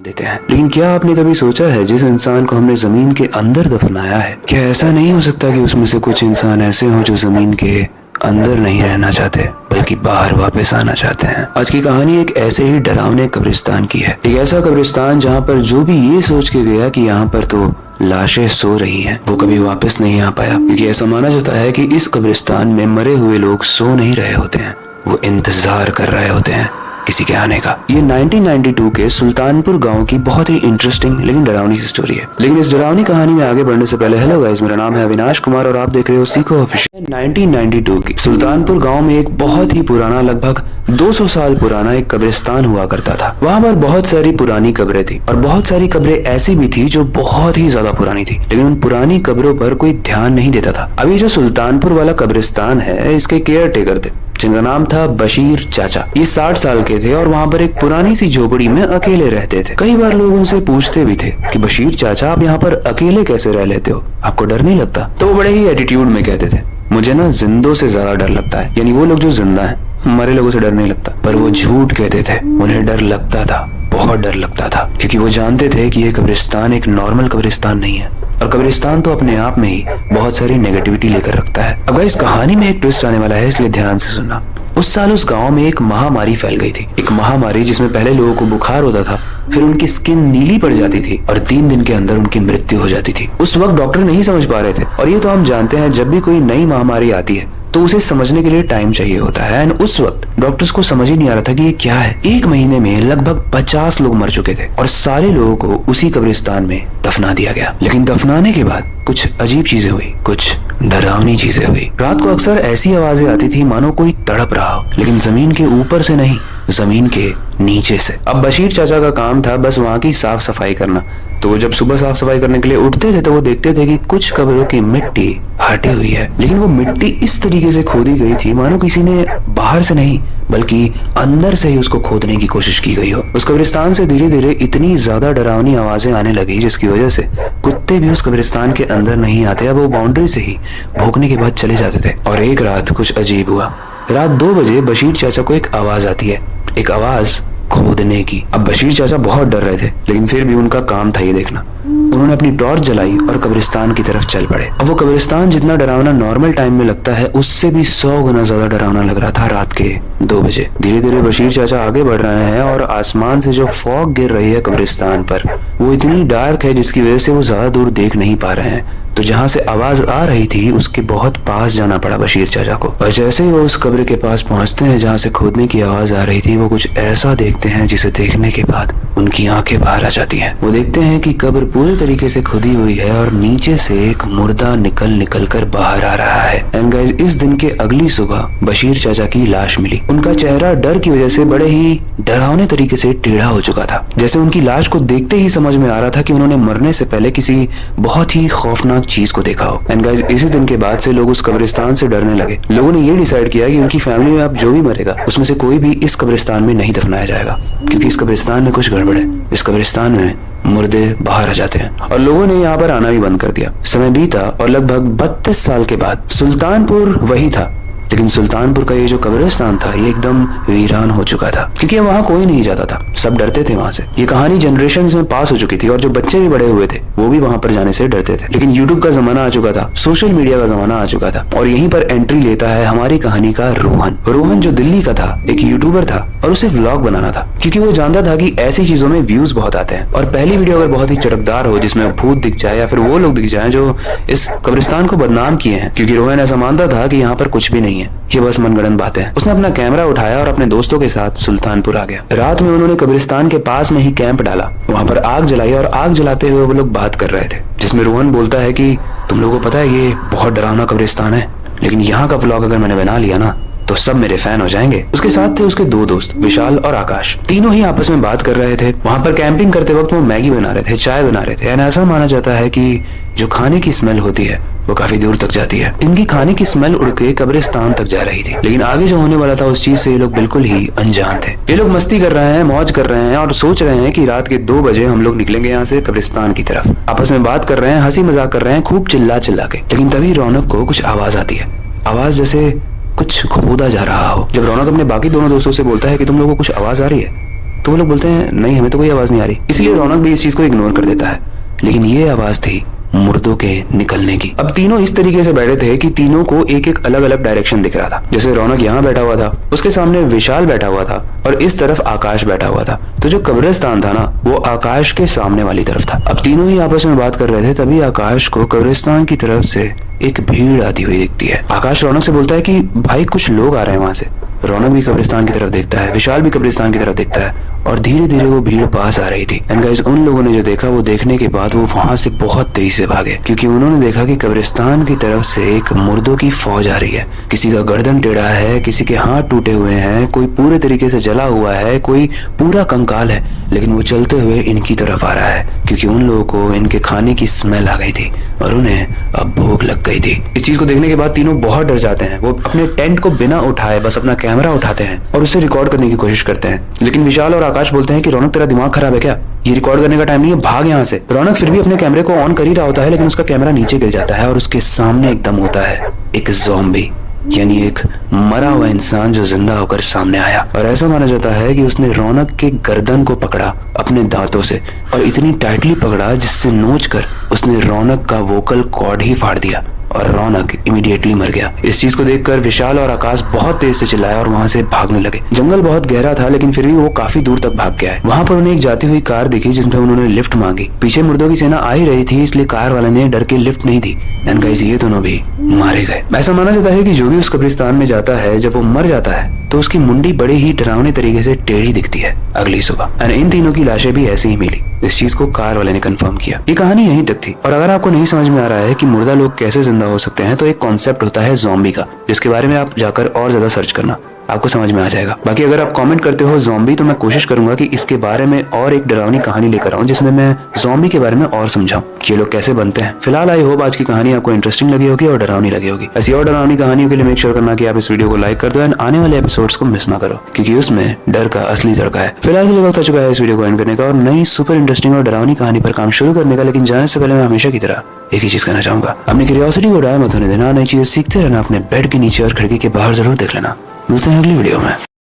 देते हैं। लेकिन क्या आपने कभी सोचा है जिस इंसान को हमने जमीन के अंदर दफनाया है, क्या ऐसा नहीं हो सकता कि उसमें से कुछ इंसान ऐसे हों जो जमीन के अंदर नहीं रहना चाहते बल्कि बाहर वापस आना चाहते हैं। आज की कहानी एक ऐसे ही डरावने कब्रिस्तान की है। एक ऐसा कब्रिस्तान जहाँ पर जो भी ये सोच के गया कि यहाँ पर तो लाशें सो रही हैं, वो कभी वापस नहीं आ पाया, क्योंकि ऐसा माना जाता है कि इस कब्रिस्तान में मरे हुए लोग सो नहीं रहे होते हैं, वो इंतजार कर रहे होते हैं किसी के आने का। ये 1992 के सुल्तानपुर गांव की बहुत ही इंटरेस्टिंग लेकिन डरावनी सी स्टोरी है। लेकिन इस डरावनी कहानी में आगे बढ़ने से पहले, हेलो गाइस, मेरा नाम है अविनाश कुमार और आप देख रहे हो सीखो ऑफिशियल। 1992 की सुल्तानपुर गांव में एक बहुत ही पुराना, लगभग 200 साल पुराना एक कब्रिस्तान हुआ करता था। वहाँ पर बहुत सारी पुरानी कब्रें थी और बहुत सारी कब्रें ऐसी भी थी जो बहुत ही ज्यादा पुरानी थी, लेकिन उन पुरानी कब्रों पर कोई ध्यान नहीं देता था। अभी जो सुल्तानपुर वाला कब्रिस्तान है, इसके केयर टेकर थे जिनका नाम था बशीर चाचा। ये 60 साल के थे और वहाँ पर एक पुरानी सी झोपड़ी में अकेले रहते थे। कई बार लोग उनसे पूछते भी थे कि बशीर चाचा, आप यहाँ पर अकेले कैसे रह लेते हो, आपको डर नहीं लगता? तो वो बड़े ही एटीट्यूड में कहते थे, मुझे ना जिंदों से ज्यादा डर लगता है, यानी वो लोग जो जिंदा हैं, मरे लोगों से डर नहीं लगता। पर वो झूठ कहते थे, उन्हें डर लगता था, बहुत डर लगता था, क्योंकि वो जानते थे कि ये कब्रिस्तान एक नॉर्मल कब्रिस्तान नहीं है और कब्रिस्तान तो अपने आप में ही बहुत सारी नेगेटिविटी लेकर रखता है। अब इस कहानी में एक ट्विस्ट आने वाला है, इसलिए ध्यान से सुनना। उस साल उस गांव में एक महामारी फैल गई थी, एक महामारी जिसमें पहले लोगों को बुखार होता था, फिर उनकी स्किन नीली पड़ जाती थी और 3 दिन के अंदर उनकी मृत्यु हो जाती थी। उस वक्त डॉक्टर नहीं समझ पा रहे थे, और ये तो हम जानते हैं जब भी कोई नई महामारी आती है तो उसे समझने के लिए टाइम चाहिए होता है। एंड उस वक्त डॉक्टर्स को समझ ही नहीं आ रहा था कि ये क्या है। 1 महीने में लगभग 50 लोग मर चुके थे और सारे लोगों को उसी कब्रिस्तान में दफना दिया गया। लेकिन दफनाने के बाद कुछ अजीब चीजें हुई, कुछ डरावनी चीजें हुई। रात को अक्सर ऐसी आवाजें आती थी मानो कोई तड़प रहा हो, लेकिन जमीन के ऊपर से नहीं, जमीन के नीचे से। अब बशीर चाचा का काम था बस वहाँ की साफ सफाई करना। तो वो जब सुबह साफ सफाई करने के लिए उठते थे तो वो देखते थे कि कुछ कब्रों की मिट्टी हटी हुई है, लेकिन वो मिट्टी इस तरीके से खोदी गई थी मानो किसी ने बाहर से नहीं बल्कि अंदर से ही उसको खोदने की कोशिश की गई हो। उस कब्रिस्तान से धीरे धीरे इतनी ज्यादा डरावनी आवाजें आने लगी जिसकी वजह से कुत्ते भी उस कब्रिस्तान के अंदर नहीं आते, अब वो बाउंड्री से ही भौंकने के बाद चले जाते थे। और एक रात कुछ अजीब हुआ। रात 2 बजे बशीर चाचा को एक आवाज आती है, एक आवाज खोदने की। अब बशीर चाचा बहुत डर रहे थे, लेकिन फिर भी उनका काम था ये देखना। उन्होंने अपनी टॉर्च जलाई और कब्रिस्तान की तरफ चल पड़े। अब वो कब्रिस्तान जितना डरावना नॉर्मल टाइम में लगता है, उससे भी 100 गुना ज्यादा डरावना लग रहा था रात के 2 बजे। धीरे धीरे बशीर चाचा आगे बढ़ रहे हैं और आसमान से जो फॉग गिर रही है कब्रिस्तान पर, वो इतनी डार्क है जिसकी वजह से वो ज्यादा दूर देख नहीं पा रहे हैं। तो जहाँ से आवाज आ रही थी उसके बहुत पास जाना पड़ा बशीर चाचा को। और जैसे ही वो उस कब्र के पास पहुंचते हैं जहाँ से खोदने की आवाज आ रही थी, वो कुछ ऐसा देखते हैं जिसे देखने के बाद उनकी आंखें बाहर आ जाती हैं। वो देखते हैं कि कब्र पूरी तरीके से खुदी हुई है और नीचे से एक मुर्दा निकल कर बाहर आ रहा है। एंड गाइस, इस दिन के अगली सुबह बशीर चाचा की लाश मिली। उनका चेहरा डर की वजह से बड़े ही डरावने तरीके से टेढ़ा हो चुका था, जैसे उनकी लाश को देखते ही समझ में आ रहा था कि उन्होंने मरने से पहले किसी बहुत ही खौफनाक चीज को देखा हो। एंड गाइस, इसी दिन के बाद से लोग उस कब्रिस्तान से डरने लगे। लोगों ने ये डिसाइड किया कि उनकी फैमिली में अब जो भी मरेगा उसमें से कोई भी इस कब्रिस्तान में नहीं दफनाया जाएगा, क्योंकि इस कब्रिस्तान में कुछ गड़बड़ है। इस कब्रिस्तान में मुर्दे बाहर आ जाते हैं। और लोगों ने यहाँ पर आना भी बंद कर दिया। समय बीता और लगभग 32 साल के बाद सुल्तानपुर वही था, लेकिन सुल्तानपुर का ये जो कब्रिस्तान था ये एकदम वीरान हो चुका था, क्योंकि वहाँ कोई नहीं जाता था, सब डरते थे वहाँ से। ये कहानी जनरेशंस में पास हो चुकी थी और जो बच्चे भी बड़े हुए थे वो भी वहाँ पर जाने से डरते थे। लेकिन यूट्यूब का जमाना आ चुका था, सोशल मीडिया का जमाना आ चुका था और यहीं पर एंट्री लेता है हमारी कहानी का रोहन। रोहन जो दिल्ली का था, एक यूट्यूबर था और उसे व्लॉग बनाना था, क्योंकि वो जानता था कि ऐसी चीजों में व्यूज बहुत आते हैं और पहली वीडियो अगर बहुत ही चटकदार हो जिसमें भूत दिख जाए या फिर वो लोग दिख जाए जो इस कब्रिस्तान को बदनाम किए हैं, क्योंकि रोहन ऐसा मानता था कि यहाँ पर कुछ भी नहीं है, ये बस मनगढ़ंत बातें हैं। उसने अपना कैमरा उठाया और अपने दोस्तों के साथ सुल्तानपुर आ गया। रात में उन्होंने कब्रिस्तान के पास में ही कैंप डाला, वहाँ पर आग जलाई और आग जलाते हुए वो लोग बात कर रहे थे, जिसमें रोहन बोलता है कि तुम लोगों को पता है ये बहुत डरावना कब्रिस्तान है, लेकिन यहाँ का व्लॉग अगर मैंने बना लिया ना तो सब मेरे फैन हो जाएंगे। उसके साथ थे उसके 2 दोस्त, विशाल और आकाश। तीनों ही आपस में बात कर रहे थे। वहाँ पर कैंपिंग करते वक्त वो मैगी बना रहे थे, चाय बना रहे थे। एंड ऐसा माना जाता है कि जो खाने की स्मेल होती है वो काफी दूर तक जाती है। इनकी खाने की स्मेल उड़ के कब्रिस्तान तक जा रही थी, लेकिन आगे जो होने वाला था उस चीज से ये लोग बिल्कुल ही अनजान थे। ये लोग मस्ती कर रहे हैं, मौज कर रहे हैं और सोच रहे हैं कि रात के 2 बजे हम लोग निकलेंगे यहाँ से कब्रिस्तान की तरफ। आपस में बात कर रहे हैं, हंसी मजाक कर रहे हैं, खूब चिल्ला चिल्ला के। लेकिन तभी रौनक को कुछ आवाज आती है, आवाज जैसे कुछ खोदा जा रहा हो। जब रौनक अपने बाकी दोनों दोस्तों से बोलता है कि तुम लोगों को कुछ आवाज आ रही है, तो वो लोग बोलते हैं नहीं हमें तो कोई आवाज नहीं आ रही। इसलिए रौनक भी इस चीज को इग्नोर कर देता है, लेकिन ये आवाज थी मुर्दों के निकलने की। अब तीनों इस तरीके से बैठे थे कि तीनों को एक एक अलग अलग डायरेक्शन दिख रहा था। जैसे रौनक यहाँ बैठा हुआ था, उसके सामने विशाल बैठा हुआ था और इस तरफ आकाश बैठा हुआ था। तो जो कब्रिस्तान था ना वो आकाश के सामने वाली तरफ था। अब तीनों ही आपस में बात कर रहे थे, तभी आकाश को कब्रिस्तान की तरफ से एक भीड़ आती हुई दिखती है। आकाश रौनक से बोलता है कि भाई कुछ लोग आ रहे हैं वहां से। रौनक भी कब्रिस्तान की तरफ देखता है, विशाल भी कब्रिस्तान की तरफ देखता है और धीरे धीरे वो भीड़ पास आ रही थी। एंड गाइस उन लोगों ने जो देखा वो देखने के बाद वो वहां से बहुत तेजी से भागे, क्योंकि उन्होंने देखा कि कब्रिस्तान की तरफ से एक मुर्दों की फौज आ रही है। किसी का गर्दन टेढ़ा है, किसी के हाथ टूटे हुए हैं, कोई पूरे तरीके से जला हुआ है, कोई पूरा कंकाल है, लेकिन वो चलते हुए इनकी तरफ आ रहा है, क्योंकि उन लोगों को इनके खाने की स्मेल आ गई थी और उन्हें अब भूख लग गई थी। इस चीज को देखने के बाद तीनों बहुत डर जाते हैं। वो अपने टेंट को बिना उठाए बस अपना कैमरा उठाते हैं और उसे रिकॉर्ड करने की कोशिश करते हैं। लेकिन विशाल और आकाश बोलते हैं कि रौनक तेरा दिमाग खराब है क्या, ये रिकॉर्ड करने का टाइम नहीं है, भाग यहाँ से। रौनक फिर भी अपने कैमरे को ऑन कर ही रहा होता है, लेकिन उसका कैमरा नीचे गिर जाता है और उसके सामने एकदम होता है एक ज़ॉम्बी, यानी एक मरा हुआ इंसान जो जिंदा होकर सामने आया। और ऐसा माना जाता है कि उसने रौनक के गर्दन को पकड़ा अपने दांतों से और इतनी टाइटली पकड़ा जिससे नोचकर उसने रौनक का वोकल कॉर्ड ही फाड़ दिया और रौनक इमीडिएटली मर गया। इस चीज को देखकर विशाल और आकाश बहुत तेज से चिल्लाया और वहां से भागने लगे। जंगल बहुत गहरा था, लेकिन फिर भी वो काफी दूर तक भाग गया है। वहां पर उन्हें एक जाती हुई कार दिखी जिसमें उन्होंने लिफ्ट मांगी। पीछे मुर्दों की सेना आ ही रही थी, इसलिए कार वाले ने डर के लिफ्ट नहीं दी। एंड गाइस ये दोनों भी मारे गए। ऐसा माना जाता है कि जो भी उस कब्रिस्तान में जाता है, जब वो मर जाता है तो उसकी मुंडी बड़े ही डरावने तरीके से टेढ़ी दिखती है अगली सुबह। एंड इन तीनों की लाशें भी ऐसे ही मिली। इस चीज को कार वाले ने कंफर्म किया। ये कहानी यहीं तक थी। और अगर आपको नहीं समझ में आ रहा है कि मुर्दा लोग कैसे जिंदा हो सकते हैं, तो एक कॉन्सेप्ट होता है ज़ॉम्बी का, जिसके बारे में आप जाकर और ज्यादा सर्च करना, आपको समझ में आ जाएगा। बाकी अगर आप कमेंट करते हो ज़ॉम्बी, तो मैं कोशिश करूंगा कि इसके बारे में और एक डरावनी कहानी लेकर आऊं जिसमें मैं ज़ॉम्बी के बारे में और समझाऊं कि ये लोग कैसे बनते हैं। फिलहाल आई होप आज की कहानी आपको इंटरेस्टिंग लगी होगी और डरावनी लगी होगी। ऐसी और डरावनी कहानियों के लिए मेक श्योर करना कि आप इस वीडियो को लाइक कर दो एंड आने वाले एपिसोड्स को मिस ना करो, क्योंकि उसमें डर का असली तड़का है। फिलहाल के लिए वक्त आ चुका है इस वीडियो को एंड करने का और नई सुपर इंटरेस्टिंग और डरावनी कहानी पर काम शुरू करने का। लेकिन जाने से पहले मैं हमेशा की तरह एक ही चीज कहना चाहूंगा, अपनी क्यूरियोसिटी को डाया मत होने देना, नई चीजें सीखते रहना, अपने बेड के नीचे और खिड़की के बाहर जरूर देख लेना। मिलते हैं अगली वीडियो में।